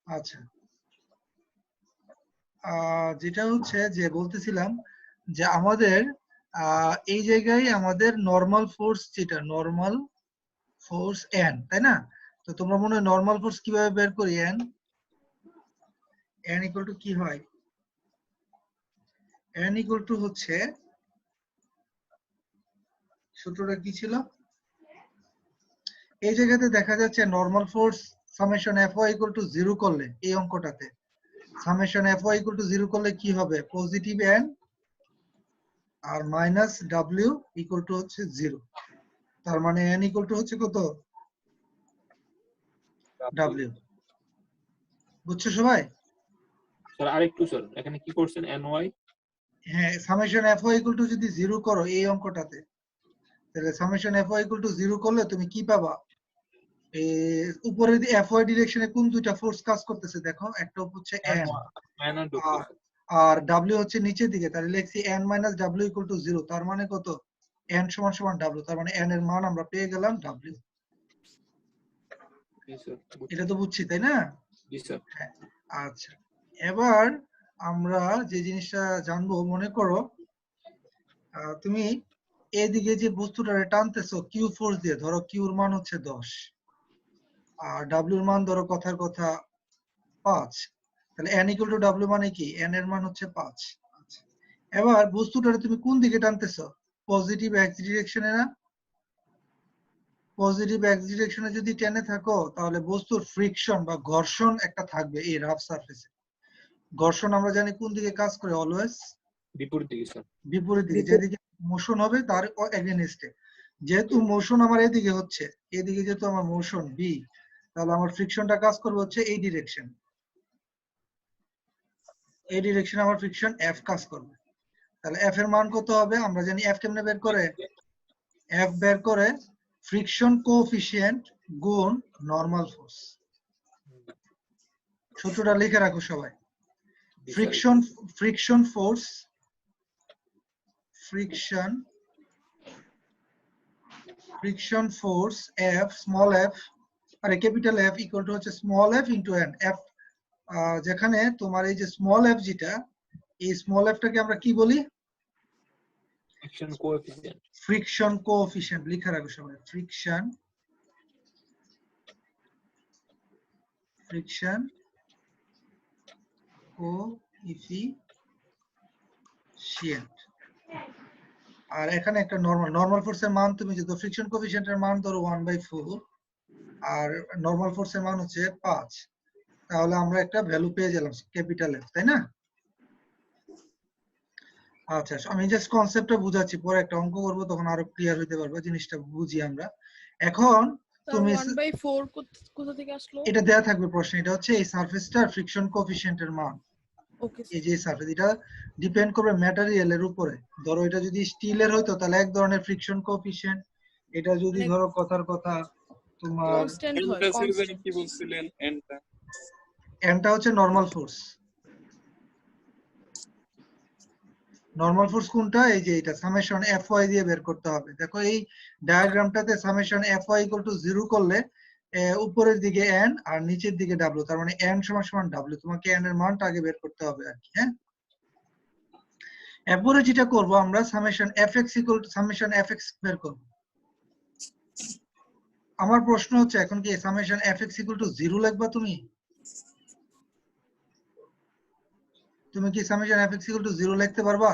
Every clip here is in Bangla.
আচ্ছা, যেটা হচ্ছে যে বলতেছিলাম যে আমাদের এই জায়গায় আমাদের নর্মাল ফোর্স যেটা নর্মাল ফোর্স এন, তাই না? তো তোমরা মনে হয় নর্মাল ফোর্স কিভাবে বের করি? এন ইকুয়াল টু কি হয়? এন ইকুয়াল টু হচ্ছে, সূত্রটা কি ছিল? এই জায়গাতে দেখা যাচ্ছে normal force summation F Y equal to 0 করলে, এই অঙ্কটাতে summation F Y equal to 0 করলে কি হবে? Positive N R minus W equal to হচ্ছে 0। তার মানে এন ইকুয়াল টু হচ্ছে কত? ডাব্লিউ। বুঝছো সবাই? স্যার আরেকটু স্যার, এখানে কি করছেন? এন ওয়াই, হ্যাঁ, summation F Y equal to যদি 0 করো এই অঙ্কটাতে, তাহলে summation F Y equal to 0 করলে তুমি কি পাবা? উপরের এফ ওয়াই ডিরেকশনে কোন দুইটা ফোর্স কাজ করতেছে দেখো, একটা হচ্ছে এন এন আর ডব্লিউ। আর ডাব্লিউ হচ্ছে নিচের দিকে, তাহলে লিখছি N minus W equal to 0। তার মানে কত? এন সমান সমান ডাব্লিউ, তার মানে এন এর মান আমরা পেয়ে গেলাম ডাব্লিউ। এটা তো বুঝছি তাই না? জি স্যার। হ্যাঁ, আচ্ছা, এবার আমরা যে জিনিসটা জানবো, মনে করো তুমি এদিকে যে বস্তুটা টানতেছো কিউ ফোর্স দিয়ে, ধরো কিউর মান হচ্ছে 10 আর ডাব্লিউর মান ধরো কথার কথা 5, তাহলে এন ইকুয়াল টু ডাব্লিউ মানে কি? এন এর মান হচ্ছে 5। আচ্ছা, এবার বস্তুটা তুমি কোন দিকে টানতেছো? পজিটিভ এক্স ডিরেকশনে না? পজিটিভ এক্স ডিরেকশনে যদি টেনে থাকো তাহলে বস্তুর ফ্রিকশন বা ঘর্ষণ একটা থাকবে এই রাফ সারফেসে। ঘর্ষণ আমরা জানি কোন দিকে কাজ করে? অলওয়েজ বিপরীত দিকে স্যার। বিপরীত দিকে, যেদিকে মোশন হবে তার এগেইনস্টে। যেহেতু মোশন আমার এদিকে হচ্ছে, এদিকে যেহেতু আমার মোশন বি, তাহলে আমার ফ্রিকশনটা কাজ করবে হচ্ছে এই ডিরেকশন। এই ডিরেকশনে আমার ফ্রিকশন এফ কাজ করবে। তাহলে এফ এর মান কত হবে? আমরা জানি এফ কেমনে বের করে? এফ বের করে ফ্রিকশন কোএফিসিয়েন্ট গুণ নরমাল ফোর্স। সূত্রটা লিখে রাখো সবাই। Friction force, friction force F, small F আরে ক্যাপিটাল এফ ইকুয়াল টু হচ্ছে small F into N. F যেখানে তোমার এই যে স্মল এফ যেটা, এই স্মল এফটাকে আমরা কি বলি? Friction coefficient. ফ্রিকশন কোএফিসিয়েন্ট লিখে রাখো সবাই। Friction coefficient. আর এখানে একটা নরমাল ফোর্সের মান তুমি যদি ফ্রিকশন কোএফিসিয়েন্টের মান ধরো 1/4 আর নরমাল ফোর্সের মান হচ্ছে 5, তাহলে আমরা একটা ভ্যালু পেয়ে গেলাম ক্যাপিটাল এফ, তাই না? আচ্ছা, আমি জাস্ট কনসেপ্টটা বুঝাচ্ছি, পরে একটা অঙ্ক করব তখন আরো ক্লিয়ার হইতে পারবে, জিনিসটা বুঝি আমরা। এখন তুমি 1/4 কোথা থেকে আসলো? এটা দেয়া থাকবে প্রশ্নে, এটা হচ্ছে এই সারফেসটার ফ্রিকশন কোএফিসিয়েন্টের মান। ওকে এই যে সারফেস, এটা ডিপেন্ড করবে ম্যাটেরিয়ালের উপরে। ধরো এটা যদি স্টিলের হইতো তাহলে এক ধরনের ফ্রিকশন কোএফিসিয়েন্ট, এটা যদি ধরো কথার কথা তোমার কনস্ট্যান্ট হয়। কনস্ট্যান্ট কি বলছিলেন? এনটা হচ্ছে নরমাল ফোর্স। নরমাল ফোর্স কোনটা? এই যে এটা সামেশন এফ ওয়াই দিয়ে বের করতে হবে। দেখো এই ডায়াগ্রামটাতে summation F Y equal to 0 করলে উপরের দিকে এন আর নিচের দিকে ডাব্লিউ, তার মানে এন সমান সমান ডাব্লিউ। তোমাকে এন এর মানটা আগে বের করতে হবে আর কি। হ্যাঁ, এরপরে যেটা করব আমরা summation F X equal two summation F x বের করব। আমার প্রশ্ন হচ্ছে এখন কি summation F X equal to 0 লিখবা তুমি? তুমি কি summation F X equal to 0 লিখতে পারবা?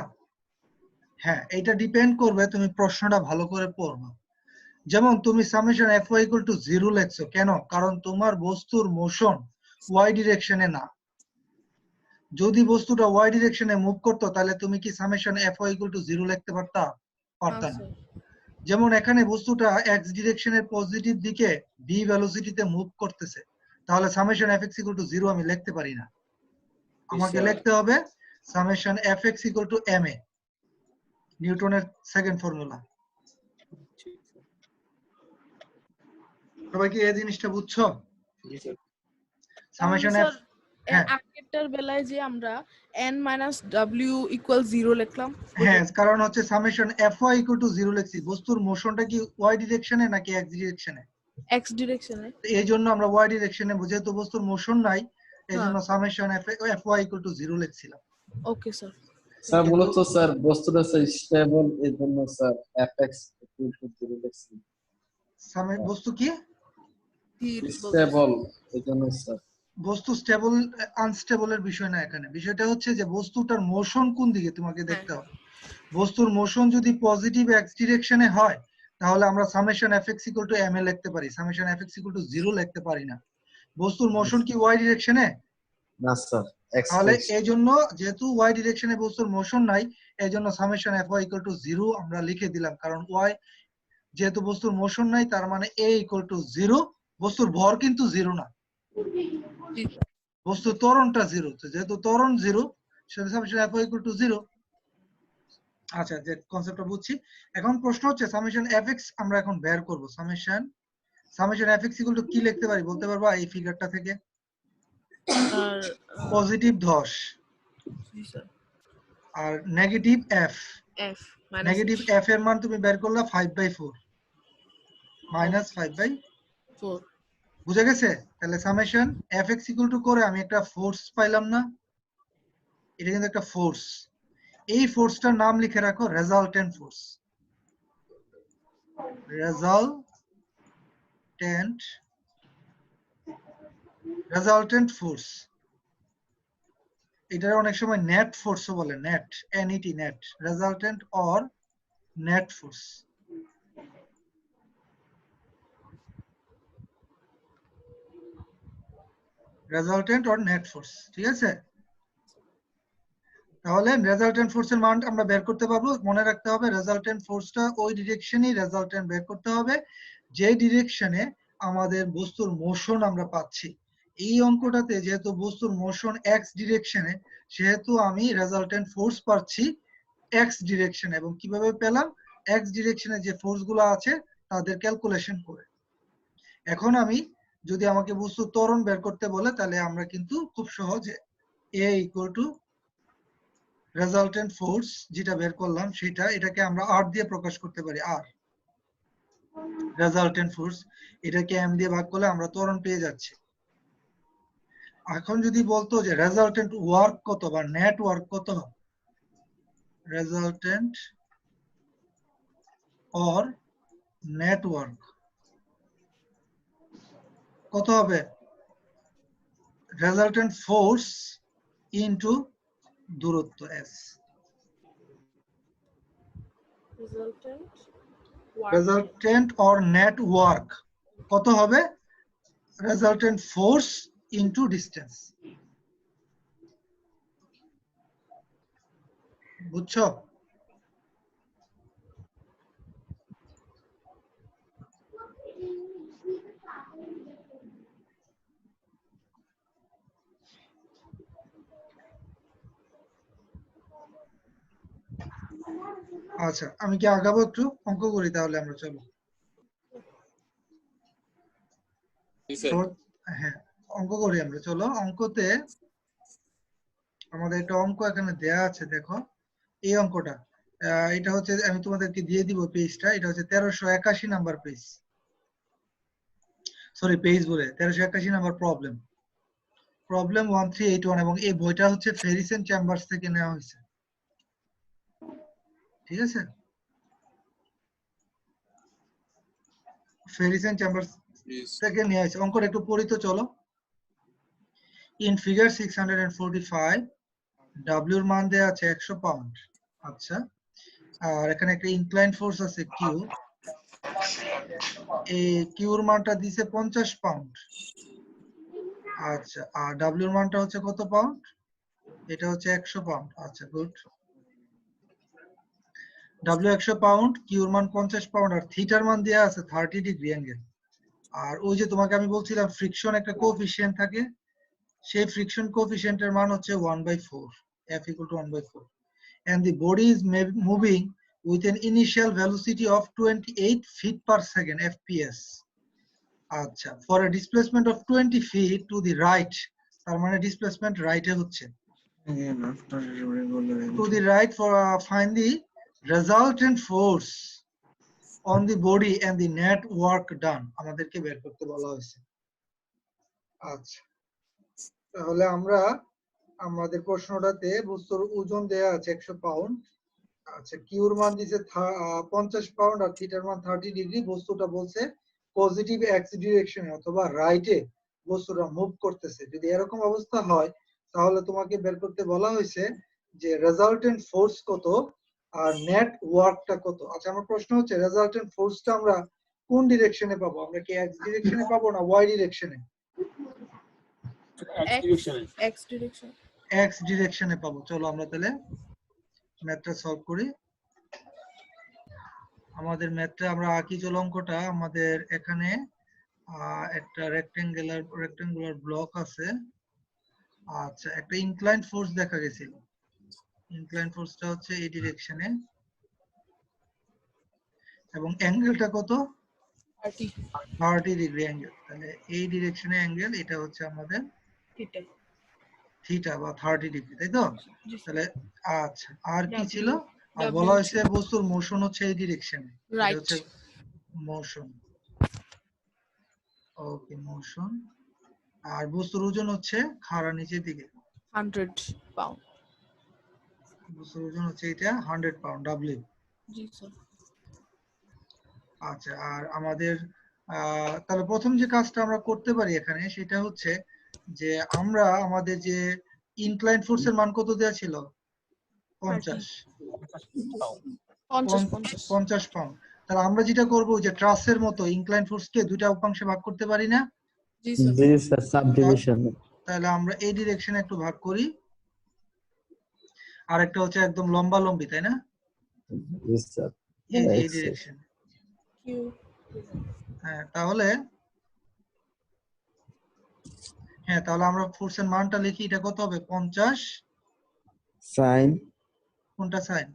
হ্যাঁ, এটা ডিপেন্ড করবে তুমি প্রশ্নটা ভালো করে পড়বা। যেমন তুমি summation F Y equal to 0 লিখছো কেন? কারণ তোমার বস্তুর মোশন ওয়াই ডিরেকশনে না। যদি বস্তুটা ওয়াই ডিরেকশনে মুভ করতো তাহলে তুমি কি summation F Y equal to 0 লিখতে পারতা? পারতা না। যেমন এখানে বস্তুটা এক্স ডিরেকশনের পজিটিভ দিকে ভি ভেলোসিটিতে মুভ করতেছে, তাহলে summation F X equal to 0 আমি লিখতে পারি না। আমাকে লিখতে হবে summation F X equal to M A, নিউটনের সেকেন্ড ফর্মুলা। সবাই কি এই জিনিসটা বুঝছো? জি স্যার। সামেশন এফ, হ্যাঁ, আগেরটার বেলায় যে আমরা n w = 0 লিখলাম। হ্যাঁ, কারণ হচ্ছে summation F Y equal to 0 লিখছি। বস্তুর মোশনটা কি ওয়াই ডিরেকশনে নাকি এক্স ডিরেকশনে? x ডিরেকশনে। এই জন্য আমরা ওয়াই ডিরেকশনে, যেহেতু বস্তুর মোশন নাই এই জন্য সামেশন fy ইকুয়াল টু 0 লিখছিলাম। Okay sir. স্যার মূলত স্যার বস্তুটা স্যার স্টেবল, এর জন্য স্যার fx ইকুয়াল টু 0 লিখছি। বস্তু কি স্টেবল, এর জন্য স্যার। বস্তু স্টেবল আনস্টেবলের বিষয় না, এখানে বিষয়টা হচ্ছে যে বস্তুটার মোশন কোন দিকে তোমাকে দেখতে হবে। বস্তুর মোশন যদি পজিটিভ এক্স ডিরেকশনে হয় তাহলে আমরা summation fx equal to ma লিখতে পারি, সামেশন fx ইকুয়াল টু 0 লিখতে পারি না। বস্তুর মোশন কি ওয়াই ডিরেকশনে? না স্যার, x তাহলে এই জন্য যেহেতু ওয়াই ডিরেকশনে বস্তুর মোশন নাই, এই জন্য সামেশন fy ইকুয়াল টু 0 আমরা লিখে দিলাম, কারণ ওয়াই যেহেতু বস্তুর মোশন নাই তার মানে a ইকুয়াল টু 0। বস্তুর ভর কিন্তু 0 না, বস্তুর ত্বরণটা 0, তো যেহেতু ত্বরণ 0 সেটা সামেশন fy ইকুয়াল টু 0। আচ্ছা, যে কনসেপ্টটা বুঝছি। এখন প্রশ্ন হচ্ছে সামেশন fx আমরা এখন বের করব। সামেশন fx ইকুয়াল টু কি লিখতে পারি বলতে পারবা এই ফিগারটা থেকে? আর পজিটিভ 10 আর negative f। f minus negative f এর মান তুমি বের করলা 5/4 মাইনাস 5/4। বুঝা গেছে? তাহলে সামেশন fx ইকুয়াল টু করে আমি একটা ফোর্স পাইলাম না? এটা কিন্তু একটা ফোর্স। এই ফোর্সটার নাম লিখে রাখো রেজাল্টেন্ট ফোর্স। রেজাল্টেন্ট ফোর্স, এটার অনেক সময় নেট ফোর্সও বলে, net NET net, resultant or net force. Resultant or net force, ঠিক আছে? তাহলে রেজাল্টেন্ট ফোর্সের মান আমরা বের করতে পারবো। মনে রাখতে হবে রেজাল্টেন্ট ফোর্সটা ওই ডিরেকশনই রেজাল্টেন্ট বের করতে হবে যে ডিরেকশনে আমাদের বস্তুর মোশন আমরা পাচ্ছি। এই অঙ্কটাতে যেহেতু বস্তুর মোশন এক্স ডিরেকশনে, সেহেতু আমি রেজাল্টেন্ট ফোর্স পাচ্ছি এক্স ডিরেকশনে। এবং কিভাবে পেলাম? এক্স ডিরেকশনে যে ফোর্সগুলো আছে তাদের ক্যালকুলেশন করে। এখন আমি যদি আমাকে বস্তুর ত্বরণ বের করতে বলে তাহলে আমরা কিন্তু খুব সহজে a equal to resultant force যেটা বের করলাম সেটা, এটাকে আমরা r দিয়ে প্রকাশ করতে পারি। r রেজাল্টেন্ট ফোর্স, এটাকে m দিয়ে ভাগ করলে আমরা ত্বরণ পেয়ে যাচ্ছি। এখন যদি বলতো যে রেজাল্টেন্ট ওয়ার্ক কত বা নেট ওয়ার্ক কত, রেজাল্টেন্ট অর নেট ওয়ার্ক কত হবে? রেজাল্টেন্ট ফোর্স ইনটু দূরত্ব s। Resultant or net work কত হবে? Resultant force into distance. বুঝছো? আচ্ছা, আমি কি আগাবো একটু? অঙ্ক করি তাহলে আমরা, চলো। হ্যাঁ, অঙ্ক করি আমরা, চলো। অঙ্কতে আমাদের একটা অঙ্ক এখানে দেয়া আছে, দেখো এই অঙ্কটা। এটা হচ্ছে, আমি তোমাদেরকে দিয়ে দিব পেজটা। এটা হচ্ছে 1381 নাম্বার পেজ, সরি পেজ বলে 1381 নাম্বার প্রবলেম, প্রবলেম 1381। এবং এই বইটা হচ্ছে ফেরিসেন চেম্বার্স থেকে নেওয়া হয়েছে, ঠিক আছে? ফেরিসেন চেম্বার্স থেকে নেওয়া হয়েছে। অঙ্কটা একটু পড়ি তো, চলো। ইন ফিগার 645 W এর মান দেয়া আছে 100 পাউন্ড। আচ্ছা, আর এখানে একটা ইনক্লাইন ফোর্স আছে Q, এই Q এর মানটা দিছে 50 পাউন্ড। আচ্ছা, আর W এর মানটা হচ্ছে কত পাউন্ড? এটা হচ্ছে 100 পাউন্ড। আচ্ছা, গুড। W 100 পাউন্ড, Q এর মান 50 পাউন্ড, আর থিটার মান দেয়া আছে 30 ডিগ্রি অ্যাঙ্গেল। আর ওই যে তোমাকে আমি বলছিলাম ফ্রিকশন একটা কোএফিসিয়েন্ট থাকে, সেই ফ্রিকশন কোএফিসিয়েন্টের মান হচ্ছে 1/4, F equal to 1/4, and the body is moving with an initial velocity of 28 feet per second FPS. আচ্ছা, for a displacement of 20 feet to the right, তার মানে ডিসপ্লেসমেন্ট রাইটে হচ্ছে, to the right, for find the resultant force on the body and the net work done, আমাদেরকে বের করতে বলা হয়েছে। আচ্ছা, তাহলে আমরা আমাদের প্রশ্নটাতে বস্তুর ওজন দেয়া আছে 100 পাউন্ড। আচ্ছা, কিউর মান দিছে 50 পাউন্ড আর থিটার মান 30 ডিগ্রি। বস্তুটা বলছে পজিটিভ এক্স ডিরেকশনে অথবা রাইটে বস্তুটা মুভ করতেছে। যদি এরকম অবস্থা হয় তাহলে তোমাকে বের করতে বলা হয়েছে যে রেজাল্টেন্ট ফোর্স কত আর নেট ওয়ার্কটা কত। আচ্ছা, আমার প্রশ্ন হচ্ছে রেজাল্টেন্ট ফোর্সটা আমরা কোন ডিরেকশনে পাবো? আমরা কি এক্স ডিরেকশনে পাবো না ওয়াই ডিরেকশনে? X ডিরেকশনে। X direction. এক্স ডিরেকশনে পাবো। চলো আমরা তাহলে ম্যাথটা সলভ করি। আমাদের ম্যাথটা আমরা আঁকি। চলো অঙ্কটা আমাদের এখানে একটা রেক্টেঙ্গুলার ব্লক আছে। আচ্ছা, একটা ইনক্লাইন্ড ফোর্স দেখা গেছিল। ইনক্লাইন্ড ফোর্সটা হচ্ছে এই ডিরেকশনে এবং অ্যাঙ্গেলটা কত? 30 30 ডিগ্রি অ্যাঙ্গেল। তাহলে এই ডিরেকশনে অ্যাঙ্গেল এটা হচ্ছে আমাদের theta. থিটা বা 30 ডিগ্রি, তাই তো? জি স্যার। তাহলে আচ্ছা, আর কি ছিল? আর W বলা হয়েছে ছিল। বস্তুর মোশন হচ্ছে এই ডিরেকশনে। এটা Right. হচ্ছে মোশন। ওকে, মোশন। আর বস্তুর ওজন হচ্ছে খাড়া নিচের দিকে। 100 pound. বস্তুর ওজন হচ্ছে এটা 100 পাউন্ড, ডাব্লিউ। জি স্যার। আচ্ছা, আর আমাদের তাহলে প্রথম যে কাজটা আমরা করতে পারি এখানে সেটা হচ্ছে যে আমরা আমাদের যে ইনক্লাইন ফোর্সের মান কত দেওয়া ছিল? 50 50 50 পাউন্ড। তাহলে আমরা যেটা করব যে ট্রাসের মতো ইনক্লাইন ফোর্সকে দুইটা উপাংশে ভাগ করতে পারি না? জি স্যার। জি স্যার, সাবডিভিশন। তাহলে আমরা এই ডিরেকশনে একটু ভাগ করি, আর একটা হচ্ছে একদম লম্বা লম্বি, তাই না? জি স্যার। এই যে এই ডিরেকশন। Q. হ্যাঁ, তাহলে আমরা ফোর্সের মানটা লিখি। এটা কত হবে? 50 সাইন কোনটা সাইন?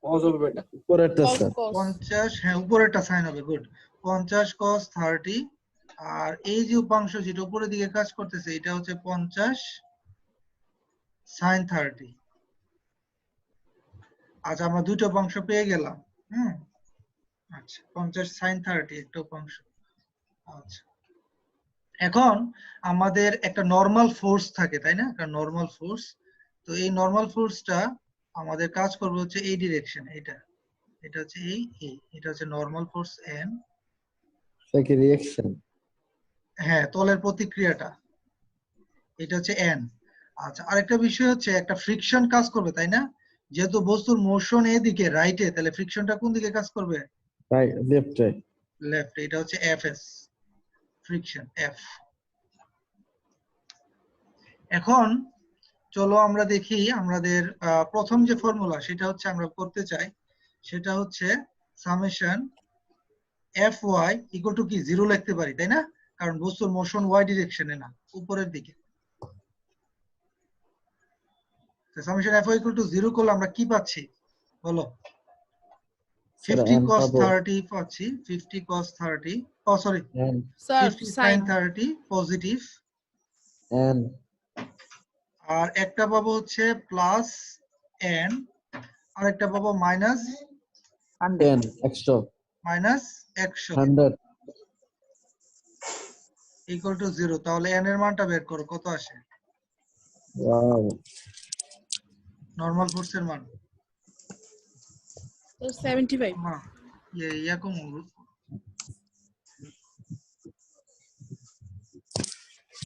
কজ হবে বেটা। উপরেরটা Cos স্যার। 50, হ্যাঁ উপরেরটা সাইন হবে, গুড। 50 cos 30 আর এই যে উপাংশ যেটা উপরের দিকে কাজ করতেছে এটা হচ্ছে 50 sin 30। আচ্ছা, আমরা দুটো উপাংশ পেয়ে গেলাম। আচ্ছা, 50 sin 30 একটা উপাংশ। আচ্ছা, এখন আমাদের একটা নরমাল ফোর্স থাকে, তাই না? একটা নরমাল ফোর্স। তো এই নরমাল ফোর্সটা আমাদের কাজ করবে হচ্ছে এই ডিরেকশন। এটা হচ্ছে এটা হচ্ছে নরমাল ফোর্স এন। সেকে রিঅ্যাকশন। হ্যাঁ, তলের প্রতিক্রিয়াটা এটা হচ্ছে এন। আচ্ছা, আরেকটা বিষয় হচ্ছে একটা ফ্রিকশন কাজ করবে, তাই না? যেহেতু বস্তুর মোশন এদিকে রাইটে, তাহলে ফ্রিকশনটা কোন দিকে কাজ করবে? Right, left right. লেফট। এটা হচ্ছে এফএস, ফ্রিকশন এফ। এখন চলো আমরা দেখি আমাদের প্রথম যে ফর্মুলা সেটা হচ্ছে আমরা করতে চাই, সেটা হচ্ছে summation F Y equal to কি 0 লিখতে পারি, তাই না? কারণ বস্তুর মোশন ওয়াই ডিরেকশনে না, উপরের দিকে। Summation F Y equal to 0 করলে আমরা কি পাচ্ছি বলো? 50 cos 30 পাচ্ছি। 50 cos 30, ও sorry, sir 50 sin sine 30 positive. N আর একটা পাবো হচ্ছে প্লাস এন, আর একটা পাবো minus 10 extra minus 100 100 equal to 0। তাহলে এন এর মানটা বের করো, কত আসে? ওয়াও। নরমাল ফোর্সের মান 75 ইয়াকম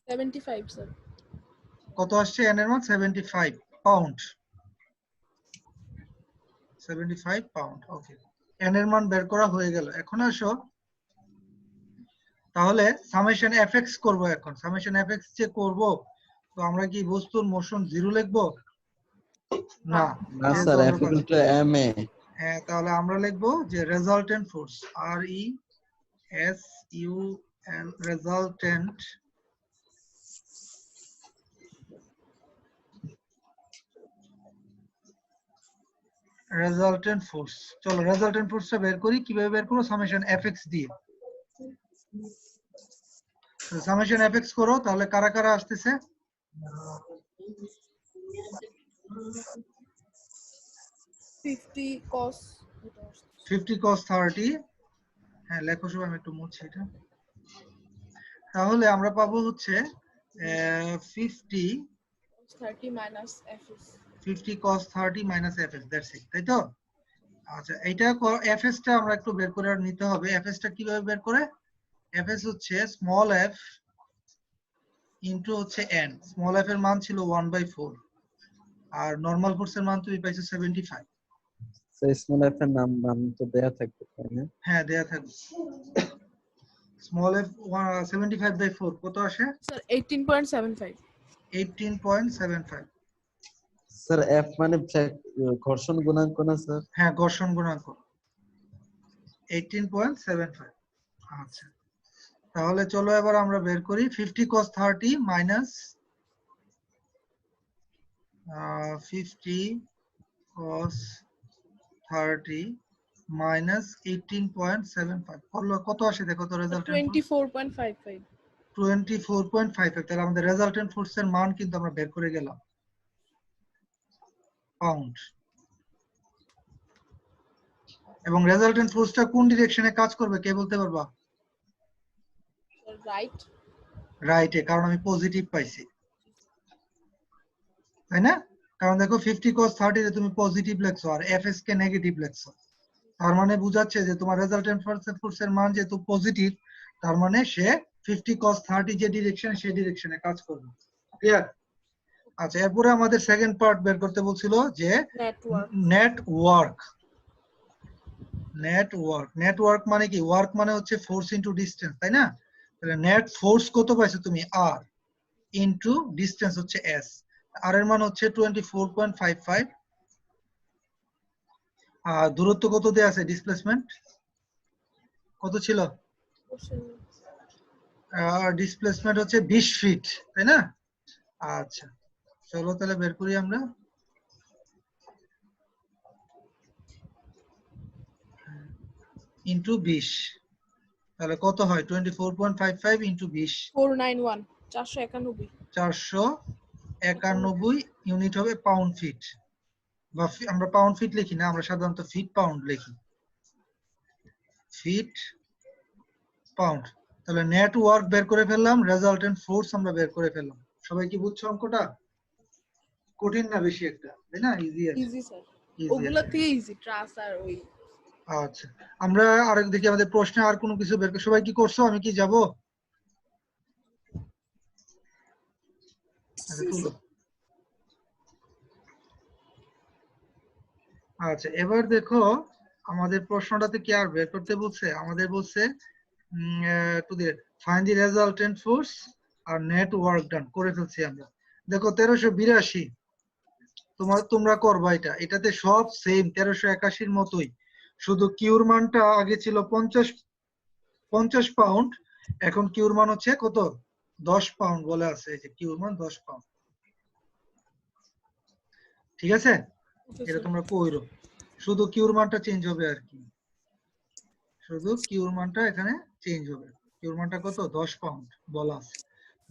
75 স্যার। কত আসছে? এন এর মান 75 পাউন্ড। 75 পাউন্ড। ওকে, এন এর মান বের করা হয়ে গেল। এখন আসো তাহলে সামেশন এফএক্স করব। এখন সামেশন এফএক্স যে করব, তো আমরা কি বস্তুর মোশন 0 লিখবো? না, না যেহেতু স্যার, আমরা F equal to M A. হ্যাঁ, তাহলে আমরা লিখবো যে রেজাল্টেন্ট ফোর্স, আর E S U L, resultant force. চলো রেজাল্টেন্ট ফোর্সটা বের করি। কিভাবে বের করবো? সামেশন এফএক্স দিয়ে। সামেশন এফএক্স করো, তাহলে কারা কারা আসতেছে? 50 cos 50 cos 30, হ্যাঁ লেখো সবাই, আমি একটু মুছি এটা। তাহলে আমরা পাবো হচ্ছে 50 30 minus fs 50 cos 30 minus fs, that's it, তাই তো? আচ্ছা, এইটা fs টা আমরা একটু বের করে নিতে হবে। fs টা কিভাবে বের করে? fs হচ্ছে স্মল f ইনটু হচ্ছে n। স্মল f এর মান ছিল 1/4 আর নরমাল ফোর্সের মান তুমি পাইছো 75। স্যার স্মল এফ এর নাম তো দেয়া থাকবে তাই না? হ্যাঁ, দেয়া থাকবে। স্মল f 75/4 কত আসে? স্যার 18.75 18.75। স্যার এফ মানে ঘর্ষণ গুণাঙ্ক না স্যার? হ্যাঁ, ঘর্ষণ গুণাঙ্ক 18.75। আচ্ছা, তাহলে চলো এবার আমরা বের করি 50 cos 30 মাইনাস 50 cos 30 মাইনাস 18.75 করলে কত আসে দেখো তো রেজাল্টেন্ট ফোর্স? 24.55 24.55। তাহলে আমাদের রেজাল্টেন্ট ফোর্সের মান কিন্তু আমরা বের করে গেলাম, পাউন্ড। এবং রেজাল্টেন্ট ফোর্সটা কোন ডিরেকশনে কাজ করবে কে বলতে পারবা? রাইট রাইটে, কারণ আমি পজিটিভ পাইছি, তাই না? কারণ দেখো 50 cos 30 তে তুমি পজিটিভ লেখছো আর fs কে নেগেটিভ লেখছো, তার মানে বোঝাচ্ছে যে তোমার রেজাল্টেন্ট ফোর্সের মান যেহেতু পজিটিভ, তার মানে সে 50 cos 30 যে ডিরেকশনে সেই ডিরেকশনে কাজ করবে। ক্লিয়ার? আচ্ছা, এরপরে আমাদের সেকেন্ড পার্ট বের করতে বলছিল যে নেটওয়ার্ক নেটওয়ার্ক। নেটওয়ার্ক মানে কি? ওয়ার্ক মানে হচ্ছে ফোর্স ইনটু ডিসটেন্স, তাই না? তাহলে নেট ফোর্স কত পাইছো তুমি? আর ইনটু ডিসটেন্স হচ্ছে এস। আর এর মান হচ্ছে 24.55। আর দূরত্ব কত দেয়া আছে? ডিসপ্লেসমেন্ট কত ছিল? ডিসপ্লেসমেন্ট হচ্ছে 20 ফিট, তাই না? আচ্ছা, চলো তাহলে বের করি আমরা। ইনটু 20, তাহলে কত হয়? 24.55 ইনটু 20, 491 491 491 ইউনিট হবে পাউন্ড ফিট। বা আমরা পাউন্ড ফিট লিখি না, আমরা সাধারণত ফিট পাউন্ড লিখি, ফিট পাউন্ড। তাহলে নেটওয়ার্ক বের করে ফেললাম, রেজাল্টেন্ট ফোর্স আমরা বের করে ফেললাম। সবাই কি বুঝছো অঙ্কটা? কঠিন না বেশি একটা, তাই না? ইজি আছে, ইজি স্যার ইজি ওগুলা আছে। থেকে ইজি ট্রাস আর ওই আচ্ছা, আমরা আরেক দিকে আমাদের প্রশ্নে আর কোনো কিছু বের সবাই কি করছো? আমি কি যাব? আচ্ছা, তুলো। আচ্ছা, এবার দেখো আমাদের প্রশ্নটাতে কি আর বের করতে বলছে? আমাদের বলছে to the find the resultant force আর নেট ওয়ার্ক ডান। করে ফেলছি আমরা। দেখো 1382 তোমরা করবা এটাতে সব সেম 1381 মতোই, শুধু কিউর মানটা আগে ছিল 50 পাউন্ড, এখন কিউর মান হচ্ছে কত? 10 পাউন্ড বলে আছে, এই যে কিউর মান 10 পাউন্ড। ঠিক আছে, এটা তোমরা কইরো, শুধু কিউর মানটা চেঞ্জ হবে আর কি, শুধু কিউর মানটা এখানে চেঞ্জ হবে। কিউর মানটা কত? 10 পাউন্ড বলা আছে।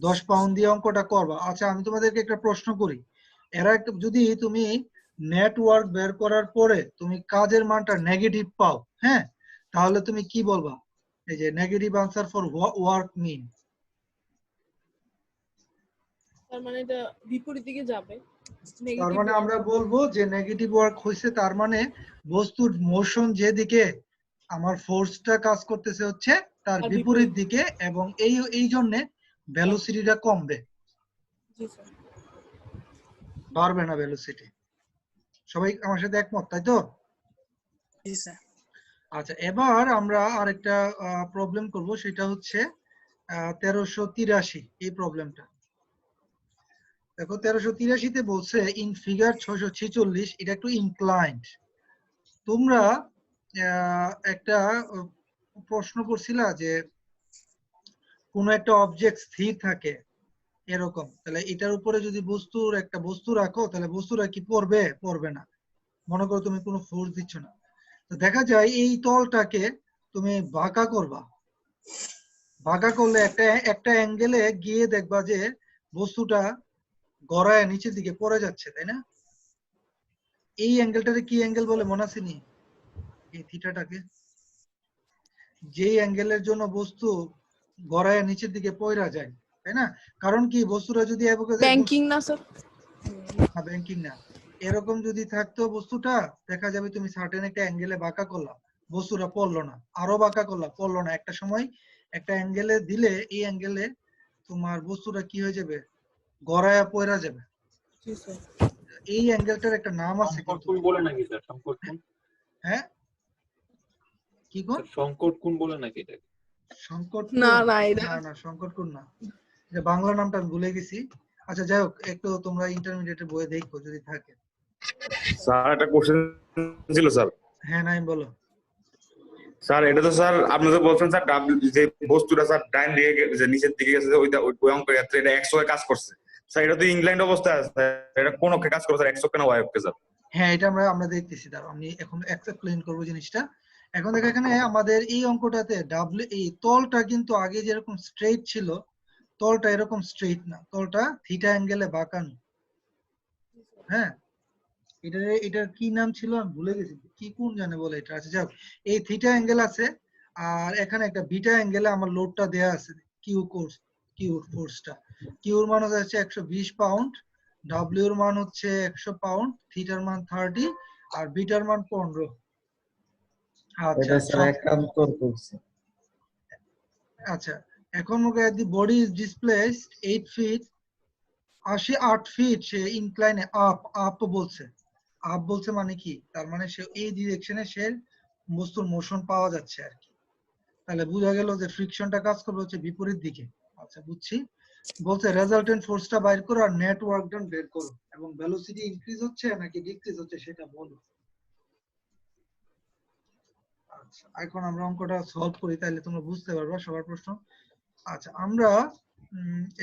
10 পাউন্ড দিয়ে অঙ্কটা করবা। আচ্ছা, আমি তোমাদেরকে একটা প্রশ্ন করি, যদি তুমি নেটওয়ার্ক বের করার পরে তুমি কাজের মানটা নেগেটিভ পাও, হ্যাঁ, তাহলে তুমি কি বলবা? এই যে নেগেটিভ আনসার ফর ওয়ার্ক মিন, তার মানে এটা বিপরীত দিকে যাবে তার নেগেটিভ মানে আমরা বলবো যে নেগেটিভ ওয়ার্ক হইছে, তার মানে বস্তুর মোশন যেদিকে আমার ফোর্সটা কাজ করতেছে হচ্ছে তার আর বিপরীত দিকে, এবং এই জন্য ভেলোসিটিটা কমবে, জি স্যার বাড়বে না ভেলোসিটি। সবাই আমার সাথে একমত, তাই তো? জি স্যার আচ্ছা, এবার আমরা আরেকটা প্রবলেম করব, সেটা হচ্ছে 1383 এই প্রবলেমটা। দেখো 1383 তে বলছে ইন ফিগার 646, এটা একটু ইনক্লাইন্ড। তোমরা একটা প্রশ্ন করছিলা যে কোনো একটা অবজেক্ট স্থির থাকে এরকম, তাহলে এটার উপরে যদি একটা বস্তু রাখো, তাহলে বস্তুটা কি পড়বে? পড়বে না। মনে করো তুমি কোনো ফোর্স দিচ্ছ না, তো দেখা যায় এই তলটাকে তুমি বাঁকা করবা। বাঁকা করলে একটা অ্যাঙ্গেলে গিয়ে দেখবা যে বস্তুটা গড়ায় নিচের দিকে পড়ে যাচ্ছে, তাই না? এই অ্যাঙ্গেলটাকে কি অ্যাঙ্গেল বলে মনে আছে নি? এই থিটাটাকে, যেই অ্যাঙ্গেলের জন্য বস্তু গড়ায় নিচের দিকে পড়া যায়, তাই না? কারণ কি বস্তুটা যদি ব্যাংকিং না স্যার? ব্যাংকিং না, এরকম যদি থাকতো বস্তুটা, দেখা যাবে তুমি সার্টেন একটা অ্যাঙ্গেলে বাঁকা করলা, বস্তুটা পড়লো না, আরো বাঁকা করলা, পড়লো না, একটা সময় একটা অ্যাঙ্গেলে দিলে এই অ্যাঙ্গেলে তোমার বস্তুটা কি হয়ে যাবে, গড়ায়া পড়া যাবে। জি স্যার। এই অ্যাঙ্গেলটার একটা নাম আছে সংকট কিন্তু। কোণ বলে নাকি স্যার? সংকট কোণ? হ্যাঁ, কি কোণ? স্যার, সংকট কোণ বলে নাকি এটাকে? সংকট না কোণ? না এটা না না, সংকট কোণ না, এটা বাংলা নামটা আমি ভুলে গেছি। আচ্ছা যাই হোক, একটু তোমরা ইন্টারমিডিয়েটের বইয়ে দেখো যদি থাকে। স্যার একটা কোশ্চেন ছিল স্যার। হ্যাঁ নাই বলো। স্যার এটা তো স্যার আপনি তো বলছেন স্যার যে বস্তুটা স্যার ডাইন দিকে যে নিচের দিকে গেছে ওইটা ওই অঙ্কের ক্ষেত্রে এটা এক্স কাজ করছে স্যার, এটা তো ইংল্যান্ড অবস্থায় আছে, এটা কোন অক্ষে কাজ করে স্যার, এক্স অক্ষে না ওয়াই অক্ষে স্যার? হ্যাঁ এটা আমরা দেখতেছি, দাঁড়াও আমি এখন এক্সপ্লেইন করবো জিনিসটা। এখন দেখো এখানে আমাদের এই অঙ্কটাতে ডাব্লিউ এই তলটা কিন্তু আগে যেরকম স্ট্রেইট ছিল, তলটা এরকম স্ট্রেইট না, তলটা থিটা অ্যাঙ্গেলে বাঁকানো। হ্যাঁ, এটার কি নাম ছিল আমি ভুলে গেছি, কি কোণ জানে বলে এটা। আচ্ছা যাও, এই থিটা অ্যাঙ্গেল আছে, আর এখানে একটা বিটা অ্যাঙ্গেলে আমার লোডটা দেয়া আছে, কিউ ফোর্সটা, কিউর মান হচ্ছে 120 পাউন্ড, ডাব্লিউর মান হচ্ছে 100 পাউন্ড, থিটার মান 30 আর বিটার মান 15। আচ্ছা এটা স্যার একান্তর করছে। আচ্ছা, এখন the body is displaced 8 feet, 8 feet, সে ইনক্লাইনে আপ বলছে। আপ বলছে মানে কি, তার মানে সে এই ডিরেকশনে সে বস্তুর মোশন পাওয়া যাচ্ছে আর কি। তাহলে বোঝা গেল যে ফ্রিকশনটা কাজ করবে হচ্ছে বিপরীত দিকে। আচ্ছা বুঝছি। বলছে রেজাল্টেন্ট ফোর্সটা বাইর করো আর নেট ওয়ার্ক ডান বের করো, এবং ভেলোসিটি ইনক্রিজ হচ্ছে নাকি ডিক্রিজ হচ্ছে সেটা বলো। আচ্ছা এখন আমরা অঙ্কটা সলভ করি, তাহলে তোমরা বুঝতে পারবা সবার প্রশ্ন। আচ্ছা আমরা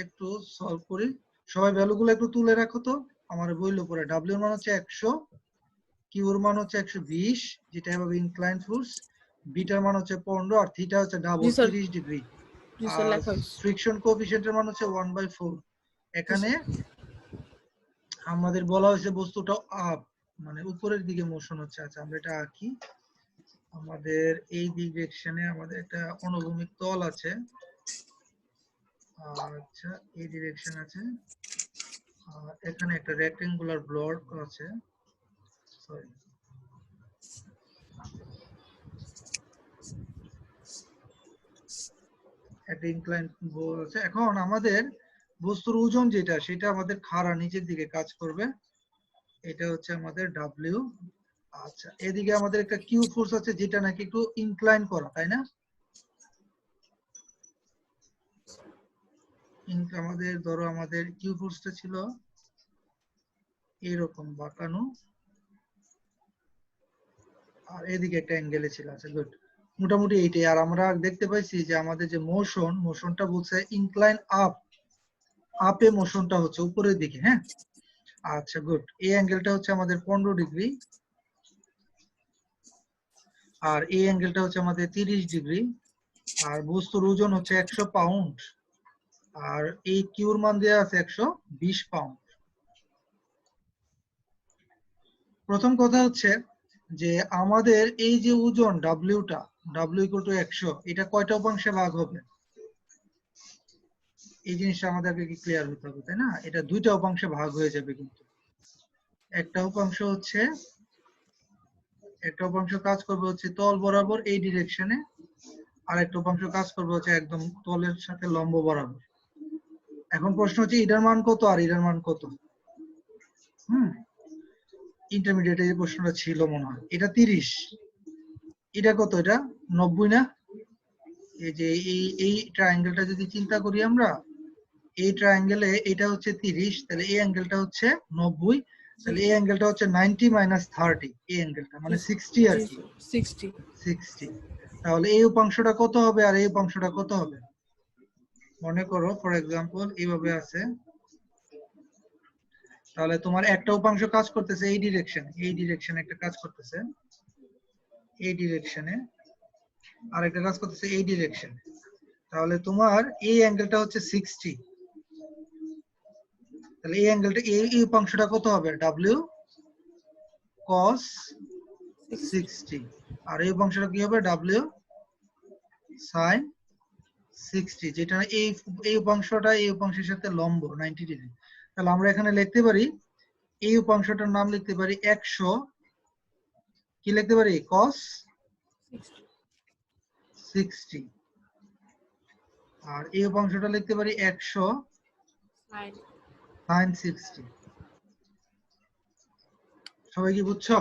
একটু সলভ করি, সবাই ভ্যালুগুলো একটু তুলে রাখো তো। আমার বইল পরে ডাব্লিউ মান হচ্ছে 100, কিউর মান হচ্ছে 120, যেটা হবে ইনক্লাইন ফোর্স, বিটার মান হচ্ছে 15 আর থিটা হচ্ছে ডাবল জি স্যার। 30 ডিগ্রি, জি স্যার আর লেখা হয়েছে। ফ্রিকশন কোএফিসিয়েন্টের মান হচ্ছে 1/4। এখানে আমাদের বলা হয়েছে বস্তুটা আপ মানে উপরের দিকে মোশন হচ্ছে। আচ্ছা আমরা এটা আঁকি, আমাদের এই ডিরেকশনে আমাদের একটা অনুভূমিক তল আছে, আচ্ছা এই ডিরেকশন আছে, আর এখানে একটা রেক্টেঙ্গুলার ব্লক আছে, সরি একটা ইনক্লাইন বোল আছে। এখন আমাদের বস্তুর ওজন যেটা সেটা আমাদের খাড়া নিচের দিকে কাজ করবে, এটা হচ্ছে আমাদের ডাব্লিউ। আচ্ছা এদিকে আমাদের একটা কিউ ফোর্স আছে যেটা নাকি একটু ইনক্লাইন করা, তাই না? আমাদের ধরো আমাদের কিউ ফোর্সটা ছিল এরকম বাঁকানো, আর এদিকে একটা অ্যাঙ্গেলে ছিল। আচ্ছা গুড, মোটামুটি এইটাই। আর আমরা দেখতে পাইছি যে আমাদের যে মোশনটা বলছে ইনক্লাইন আপে মোশনটা হচ্ছে উপরের দিকে। হ্যাঁ আচ্ছা গুড, এই অ্যাঙ্গেলটা হচ্ছে আমাদের 15 ডিগ্রি, আর এই অ্যাঙ্গেলটা হচ্ছে আমাদের 30 ডিগ্রি, আর বস্তুর ওজন হচ্ছে 100 পাউন্ড, আর এই কিউর মান দেওয়া আছে 120 পাউন্ড। প্রথম কথা হচ্ছে যে আমাদের এই যে ওজন ডাব্লিউটা, ডাব্লিউ ইকুয়াল টু 100, এটা কয়টা উপাংশে ভাগ হবে? এই জিনিসটা আমাদেরকে কি ক্লিয়ার হতে হবে, তাই না? এটা দুইটা উপাংশে ভাগ হয়ে যাবে, কিন্তু একটা উপাংশ কাজ করবে হচ্ছে তল বরাবর এই ডিরেকশনে, আর একটা উপাংশ কাজ করবে হচ্ছে একদম তলের সাথে লম্ব বরাবর। এখন প্রশ্ন হচ্ছে এটার মান কত আর এটার মান কত? ইন্টারমিডিয়েটে যে প্রশ্নটা ছিল মনে হয় এটা 30, এটা কত? এটা 90 না? এই যে এই ট্রায়াঙ্গেলটা যদি চিন্তা করি আমরা, এই ট্রায়াঙ্গেলে এটা হচ্ছে 30, তাহলে এই অ্যাঙ্গেলটা হচ্ছে 90, তাহলে এই অ্যাঙ্গেলটা হচ্ছে 90 মাইনাস 30, এই অ্যাঙ্গেলটা মানে 60 আর কি, 60। তাহলে এই উপাংশটা কত হবে আর এই উপাংশটা কত হবে? মনে করো ফর এক্সাম্পল এইভাবে আছে, তাহলে তোমার একটা উপাংশ কাজ করতেছে এই ডিরেকশনে একটা কাজ করতেছে এই ডিরেকশনে, আর একটা কাজ করতেছে এই ডিরেকশনে। তাহলে তোমার এই অ্যাঙ্গেলটা হচ্ছে 60, তাহলে এই অ্যাঙ্গেলটা এই উপাংশটা কত হবে? ডাব্লিউ cos 60, আর এই উপাংশটা কি হবে? ডাব্লিউ sin 60, যেটা এই উপাংশটা এই উপাংশের সাথে লম্ব 90 ডিগ্রি। তাহলে আমরা এখানে লিখতে পারি এই উপাংশটার নাম লিখতে পারি 100, কি লিখতে পারি cos 60, আর এই উপাংশটা লিখতে পারি 100 sin 60। সবাই কি বুঝছো?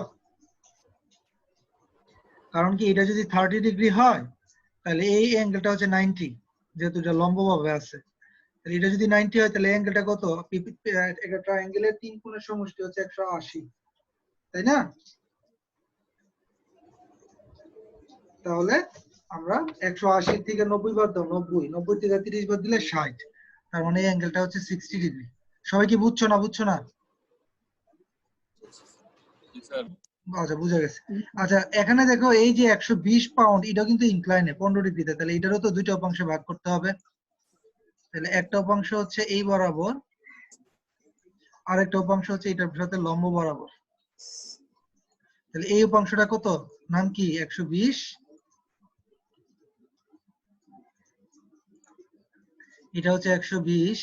কারণ কি এটা যদি 30 ডিগ্রি হয় তাহলে এই অ্যাঙ্গেলটা হচ্ছে 90, যেহেতু এটা লম্বভাবে আছে। তাহলে এটা যদি 90 হয় তাহলে অ্যাঙ্গেলটা কত? একটা ট্রায়াঙ্গেলের 3 কোণের সমষ্টি হচ্ছে 180, তাই না? তাহলে আমরা 180 থেকে 90 বাদ দাও, 90 থেকে 30 বাদ দিলে 60, তার মানে এই অ্যাঙ্গেলটা হচ্ছে 60 ডিগ্রি। সবাই কি বুঝছো না বুঝছো না? স্যার আচ্ছা, বুঝা গেছে। আচ্ছা, এখানে দেখো এই যে 120 পাউন্ড, এটা কিন্তু ইনক্লাইনে 15 ডিগ্রিতে, তাহলে এটারও তো দুইটা উপাংশে ভাগ করতে হবে। তাহলে একটা উপাংশ হচ্ছে এই বরাবর, আর একটা উপাংশ হচ্ছে এটার সাথে লম্ব বরাবর। তাহলে এই উপাংশটা কত? নাম কি? 120। এটা হচ্ছে 120,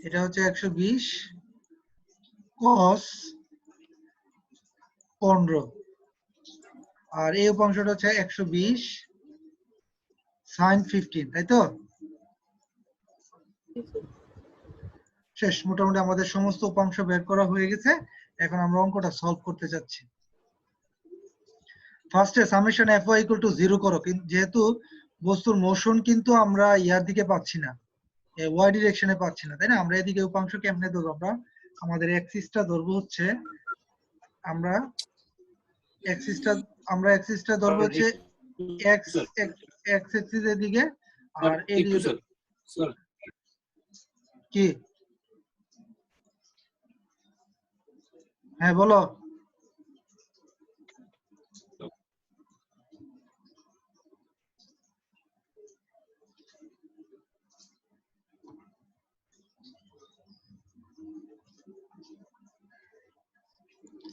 এটা হচ্ছে 120 cos 15, আর এই উপাংশটা হচ্ছে 120 sin 15, তাই তো? শেষ, মোটামুটি আমাদের সমস্ত উপাংশ বের করা হয়ে গেছে। এখন আমরা অঙ্কটা সলভ করতে যাচ্ছি। ফার্স্টে সামেশন fy ইকুয়াল টু 0 করো, যেহেতু বস্তুর মোশন কিন্তু আমরা ইয়ার দিকে পাচ্ছি না, ওয়াই ডিরেকশনে পাচ্ছি না, তাই না? আমরা এদিকে উপাংশ কেমনে ধরবো? আমরা আমাদের অ্যাক্সিসটা ধরবো হচ্ছে, আমরা অ্যাক্সিসটা ধরবো হচ্ছে এক্স অ্যাক্সিস এর দিকে, আর একটু এদিকে স্যার স্যার কি? হ্যাঁ বলো।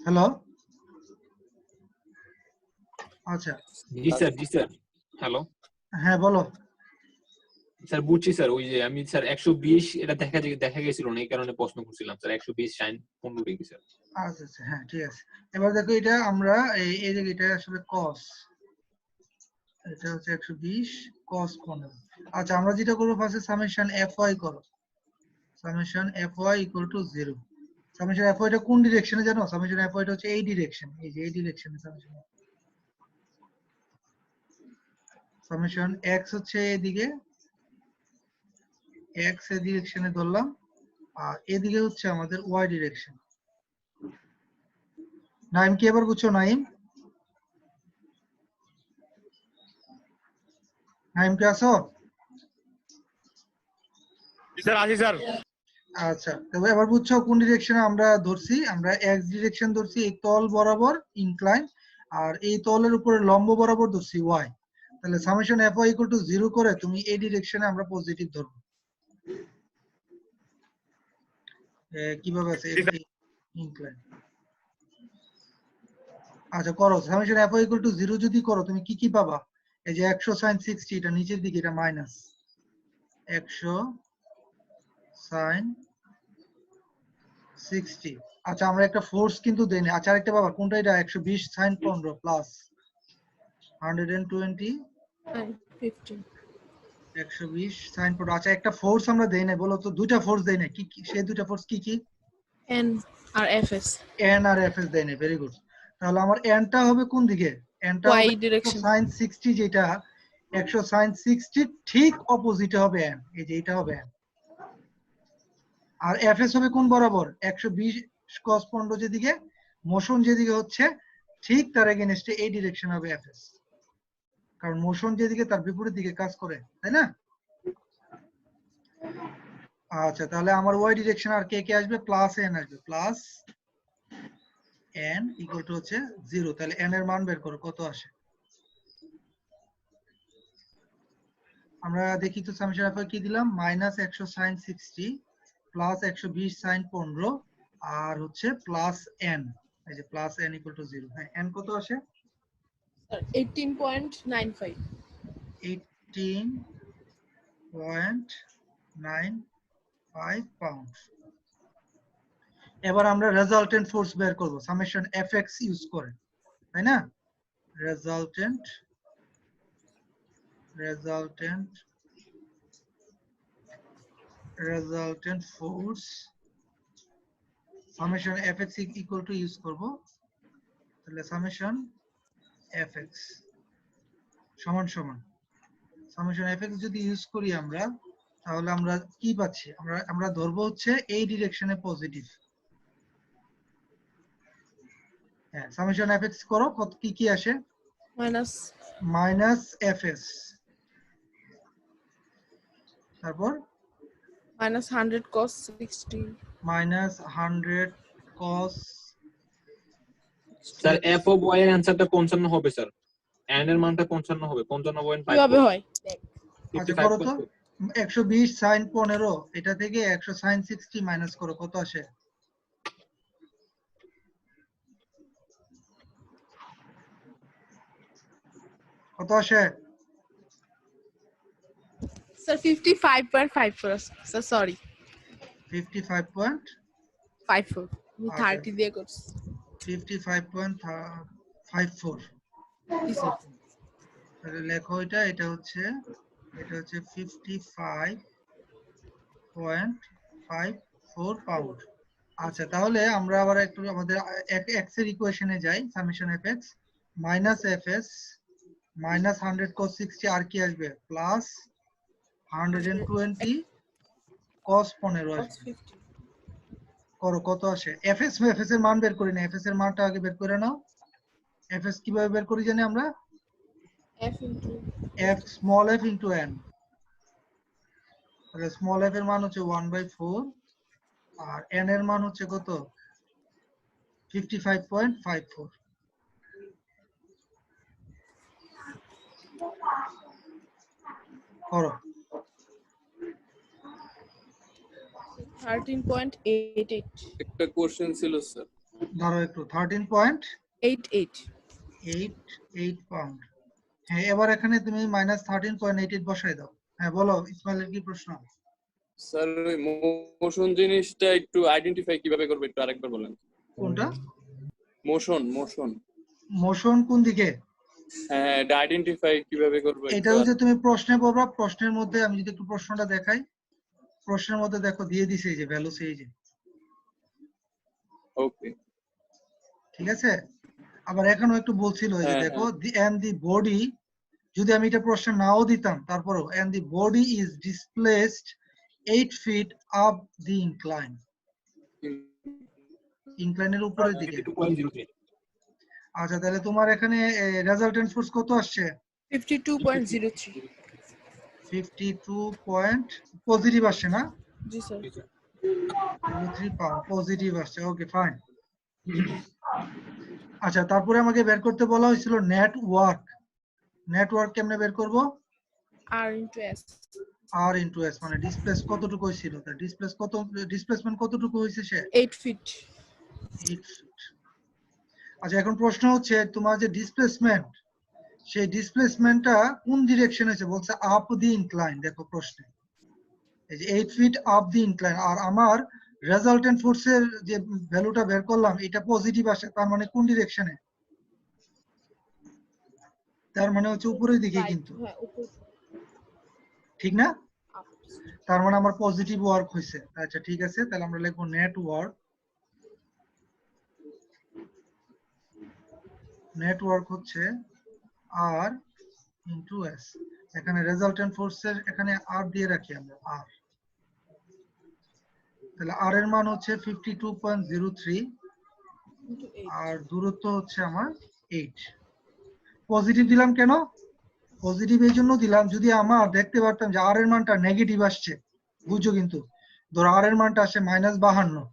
হ্যালো, আচ্ছা, জি স্যার হ্যালো হ্যাঁ বলো। স্যার বুঝছি স্যার। ওই যে আমি স্যার 120 এটা দেখা গেছিল না, এই কারণে প্রশ্ন করছিলাম স্যার। 120 sin 15 degree sir. আচ্ছা আচ্ছা, হ্যাঁ ঠিক আছে। এবার দেখো এটা আমরা এই যে এটা আসলে cos, এটা হচ্ছে 120 cos 15। আচ্ছা, আমরা যেটা করবো ফার্স্টে সামেশন fy করো, summation fy equal to 0। Summation fy টা কোন ডিরেকশনে জানো? সামেশন fy টা হচ্ছে এই ডিরেকশন, এই যে এই ডিরেকশনে সামেশন। সামেশন x হচ্ছে এদিকে, x এর ডিরেকশনে ধরলাম, আর এদিকে হচ্ছে আমাদের y ডিরেকশন। নাইম কি এবার বুঝছো? নাইম, নাইম কে আসো? স্যার আসি স্যার। আচ্ছা, তবে এবার বুঝছো কোন ডিরেকশনে আমরা ধরছি? আমরা x ডিরেকশন ধরছি এই তল বরাবর ইনক্লাইন, আর এই তলের উপরে লম্ব বরাবর ধরছি y। তাহলে সামেশন fy ইকুয়াল টু 0 করে তুমি এই ডিরেকশনে আমরা পজিটিভ ধরবো। কিভাবে আছে এটা? ইনক্লাইন। আচ্ছা করো, সামেশন fy ইকুয়াল টু 0 যদি করো তুমি কি কি পাবা? এই যে 100 sin 60, এটা নিচের দিকে, এটা মাইনাস 100 sin 60। আচ্ছা, আমরা একটা ফোর্স কিন্তু দেই না। আচ্ছা, আরেকটা বাবা, কোনটা এটা? 120 sin 15 প্লাস 120 15 120 sin 15। আচ্ছা, একটা ফোর্স আমরা দেই না, বলো তো? দুইটা ফোর্স দেই না, কি কি সেই দুইটা ফোর্স কি কি? n আর fs n আর fs দেই না, ভেরি গুড। তাহলে আমার n টা হবে কোন দিকে? n টা y হবে direction। 100 sin 60, যেটা 100 sin 60 ঠিক অপোজিটে হবে n, এই যে এটা হবে n। আর fs হবে কোন বরাবর? 120 cos 15 যেদিকে, মোশন যেদিকে হচ্ছে ঠিক তার এগেইনস্টে এই ডিরেকশন হবে fs, কারণ মোশন যেদিকে তার বিপরীত দিকে কাজ করে, তাই না? আচ্ছা, তাহলে আমার y ডিরেকশন আর কে কে আসবে? প্লাস n আসবে, প্লাস n ইকুয়াল টু হচ্ছে 0। তাহলে n এর মান বের করো, কত আসে? আমরা দেখি তো, সামেশন অফ কি দিলাম? মাইনাস 100 sin 60 প্লাস 120 sin 15 আর হচ্ছে প্লাস n, এই যে প্লাস n ইকুয়াল টু 0। হ্যাঁ, n কত আসে? Sir, 18.95. 18.95 পাউন্ড। এবার আমরা রেজাল্টেন্ট ফোর্স বের করব সামেশন এফএক্স ইউজ করে, তাই না? Resultant force summation FX equal to use করব, তাহলে সামেশন এফএক্স সমান সমান সামেশন এফএক্স যদি ইউজ করি আমরা, তাহলে আমরা কি পাচ্ছি? আমরা ধরবো হচ্ছে এই ডিরেকশনে পজিটিভ। হ্যাঁ, সামেশন এফএক্স করো, কত কি আসে? Minus মাইনাস এফএস, তারপর minus 100 cos 60. Minus 100 cos sir F of Y এর অ্যানসারটা 55 হবে স্যার, এন এর মানটা 55 হবে, 55.5 কিভাবে হয়? আচ্ছা করো তো, 120 sin 15 এটা থেকে 100 sin 60 মাইনাস করো, কত আসে? কত আসে? Sir, 55.54. Sir, sorry. 55.54 আমি আচ্ছা। 30 দিয়ে করছি। 55.54 জি স্যার। তাহলে লেখো এটা হচ্ছে 55.54 পাউন্ড। আচ্ছা, তাহলে আমরা আবার একটু আমাদের এক্স এর ইকুয়েশনে যাই। Summation FX minus FS minus 100 cos 60 আর কি আসবে? প্লাস 120 cos 15 আসবে। করো, কত আসে? এফএস এর মান বের করি না, এফএস এর মানটা আগে বের করে নাও। এফএস কিভাবে বের করি জানি আমরা? F into F small F into N. তাহলে স্মল এফ এর মান হচ্ছে 1/4 আর এন এর মান হচ্ছে কত? 55.54। করো। 13.88. একটা কোশ্চেন ছিল স্যার। ধরো একটু 13.88 88. পাউন্ড। হ্যাঁ, এবার এখানে তুমি মাইনাস 13.88 বসাই দাও। হ্যাঁ বলো, ইসমাইলের কি প্রশ্ন? স্যার ওই মোশন জিনিসটা একটু আইডেন্টিফাই কিভাবে করবে একটু আরেকবার বলেন। কোনটা? মোশন মোশন কোন দিকে? হ্যাঁ, এটা আইডেন্টিফাই কিভাবে করবে এটা হচ্ছে তুমি প্রশ্নে বলবা, প্রশ্নের মধ্যে আমি যদি একটু প্রশ্নটা দেখাই, প্রশ্নের মধ্যে দেখো দিয়ে দিছে এই যে ভ্যালু, সেই যে। ওকে ঠিক আছে? আবার এখনো একটু বলছিল এই যে হ্যাঁ, দেখো দি বডি, যদি আমি এটা প্রশ্ন নাও দিতাম তারপরও and the body is displaced 8 feet up the incline, ইনক্লাইনের উপরের দিকে। 52.03 আচ্ছা, তাহলে তোমার এখানে রেজাল্টেন্ট ফোর্স কত আসছে? 52.03. 52 পজিটিভ আসছে না? জি স্যার। 3 পাউন্ড পজিটিভ আসছে। Okay fine. আচ্ছা, তারপরে আমাকে বের করতে বলা হয়েছিল নেটওয়ার্ক। নেটওয়ার্ক কেমনে বের করব? R into S. আর ইনটু এস, মানে ডিসপ্লেস কতটুকু হয়েছিল, তার ডিসপ্লেসমেন্ট কতটুকু হয়েছে সে? 8 feet. 8 feet। আচ্ছা, এখন প্রশ্ন হচ্ছে তোমার যে ডিসপ্লেসমেন্ট, সেই ডিসপ্লেসমেন্টটা কোন ডিরেকশন হয়েছে? বলছে আপ দি ইনক্লাইন। দেখো প্রশ্নে এই যে 8 ফিট আপ দি ইনক্লাইন, আর আমার রেজাল্টেন্ট ফোর্সের যে ভ্যালুটা বের করলাম এটা পজিটিভ আসে, তার মানে কোন ডিরেকশনে? তার মানে হচ্ছে উপরের দিকে, Right. কিন্তু হ্যাঁ, উপর ঠিক না? up. তার মানে আমার পজিটিভ ওয়ার্ক হয়েছে। আচ্ছা ঠিক আছে, তাহলে আমরা লিখবো নেটওয়ার্ক হচ্ছে আর ইনটু এস। এখানে রেজাল্টেন্ট ফোর্সের এখানে আর দিয়ে রাখি আমরা আর, তাহলে আর এর মান হচ্ছে 52.03 Into 8. আর দূরত্ব হচ্ছে আমার 8। পজিটিভ দিলাম কেন? পজিটিভ এই জন্য দিলাম, যদি আমার দেখতে পারতাম যে আর এর মানটা নেগেটিভ আসছে, বুঝছো, কিন্তু ধরো আর এর মানটা আসে -52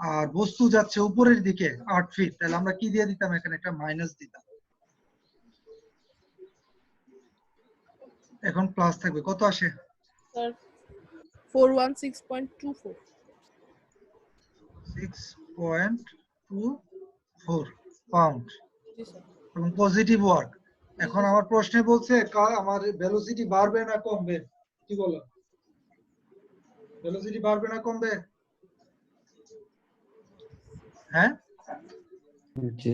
আর বস্তু যাচ্ছে উপরের দিকে 8 ফিট, তাহলে আমরা কি দিয়ে দিতাম? এখানে একটা মাইনাস দিতাম। এখন প্লাস থাকবে, কত আসে? Sir, 416.24. 6.24 পাউন্ড জি স্যার। এবং পজিটিভ ওয়ার্ক। এখন আমার প্রশ্নে বলছে আমার ভেলোসিটি বাড়বে না কমবে, কি বলো? ভেলোসিটি বাড়বে না কমবে? হ্যাঁ, জি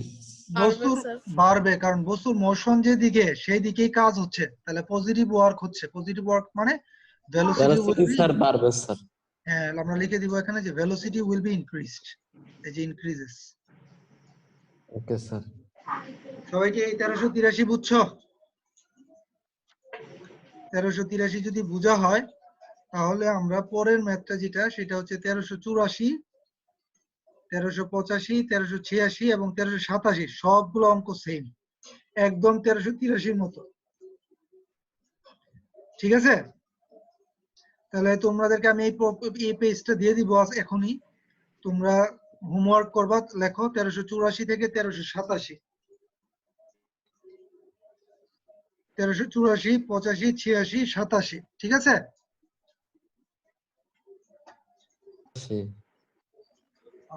বস্তুর স্যার। বাড়বে, কারণ বস্তুর মোশন যেদিকে সেই দিকেই কাজ হচ্ছে, তাহলে পজিটিভ ওয়ার্ক হচ্ছে। পজিটিভ ওয়ার্ক মানে velocity will velocity be, sir বাড়বে স্যার। হ্যাঁ আমরা লিখে দিব এখানে যে ভেলোসিটি উইল বি ইনক্রিজড, এই যে ইনক্রিজেস। Okay sir. সবাইকে এই 1383 বুঝছো? 1383 যদি বোঝা হয় তাহলে আমরা পরের ম্যাথটা যেটা সেটা হচ্ছে 1384, 1385, 1386 এবং 1387, সবগুলো অঙ্ক সেম, একদম 1383 মতো। ঠিক আছে, তাহলে তোমাদেরকে আমি এই পেজটা দিয়ে দিব এখনই, তোমরা হোমওয়ার্ক করবা, লেখো 1384 থেকে 1387, 1384, 85, 86, 87, ঠিক আছে?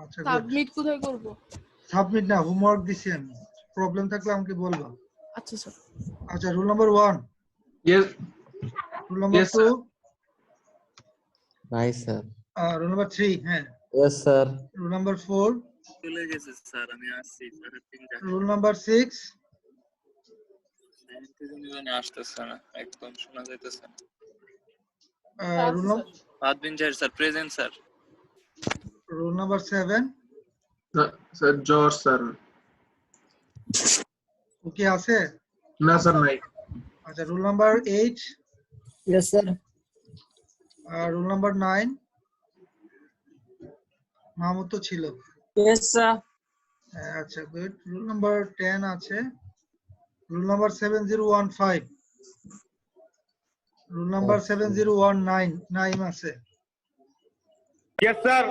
আচ্ছা, সাবমিট কোথায় করব? সাবমিট না, হোমওয়ার্ক দিছি আমি, প্রবলেম থাকলে আমাকে বলবা। আচ্ছা স্যার। আচ্ছা, roll number 1, Yes, rule number Yes, 2, নাই স্যার। রুল নাম্বার 3, হ্যাঁ, ইয়েস স্যার। রুল নাম্বার 4, চলে গেছে স্যার, আমি আসছি স্যার, রুল নাম্বার 6, আসতেছে না, একদম শোনা যাইতেছে না। রুল আদবিন Zahir sir, present sir. Number 7, sir, George sir. Okay আছে? না স্যার নাই। আচ্ছা, roll number 8, Yes, sir. Roll number 9, Mahmud তো ছিল। Yes, sir. আচ্ছা, গুড। রুল নাম্বার 10 আছে, roll number 7015, roll number 7019, Naim আছে। Yes sir.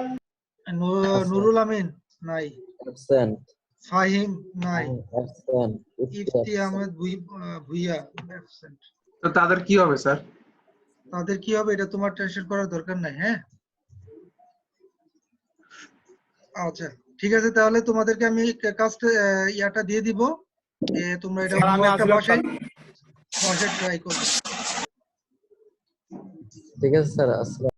নুরুল আমিন নাই, অ্যাবসেন্ট। ফাহিম নাই, অ্যাবসেন্ট। ইফতি আহমেদ ভুইয়া অ্যাবসেন্ট। তো তাদের কি হবে স্যার? তাদের কি হবে এটা তোমার টেনশন করার দরকার নাই, হ্যাঁ? আচ্ছা, ঠিক আছে, তাহলে তোমাদেরকে আমি কাজটা ইয়াটা দিয়ে দিব, তোমরা এটা স্যার, আমি হোমওয়ার্কটা আসলে বসে ট্রাই করবে। ঠিক আছে স্যার। আসসালাম।